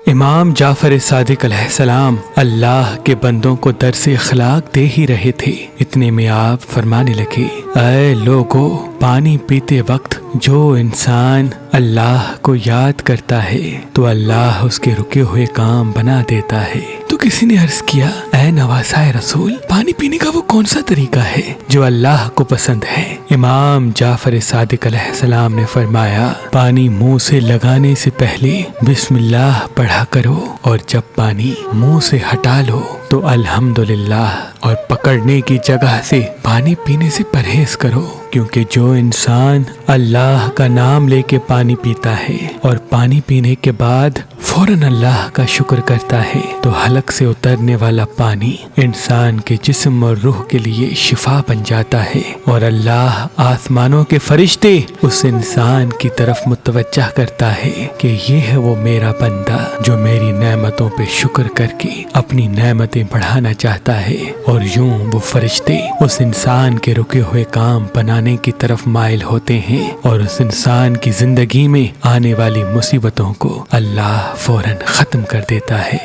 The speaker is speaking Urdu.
امام جعفر صادق علیہ السلام اللہ کے بندوں کو درس اخلاق دے ہی رہے تھے، اتنے میں آپ فرمانے لگے، اے لوگو، پانی پیتے وقت جو انسان اللہ کو یاد کرتا ہے تو اللہ اس کے رکے ہوئے کام بنا دیتا ہے۔ تو کسی نے عرض کیا، اے نواسائے رسول، پانی پینے کا وہ کون سا طریقہ ہے جو اللہ کو پسند ہے؟ امام جعفر صادق علیہ السلام نے فرمایا، پانی منہ سے لگانے سے پہلے بسم اللہ پڑھا کرو، اور جب پانی منہ سے ہٹا لو تو الحمدللہ، اور پکڑنے کی جگہ سے پانی پینے سے پرہیز کرو، کیونکہ جو انسان اللہ کا نام لے کے پانی پیتا ہے اور پانی پینے کے بعد فوراً اللہ کا شکر کرتا ہے تو حلق سے اترنے والا پانی انسان کے جسم اور روح کے لیے شفا بن جاتا ہے، اور اللہ آسمانوں کے فرشتے اس انسان کی طرف متوجہ کرتا ہے کہ یہ ہے وہ میرا بندہ جو میری نعمتوں پہ شکر کر کے اپنی نعمتیں بڑھانا چاہتا ہے، اور یوں وہ فرشتے اس انسان کے رکے ہوئے کام بنانے کی طرف مائل ہوتے ہیں، اور اس انسان کی زندگی میں آنے والی مصیبتوں کو اللہ فوراً ختم کر دیتا ہے۔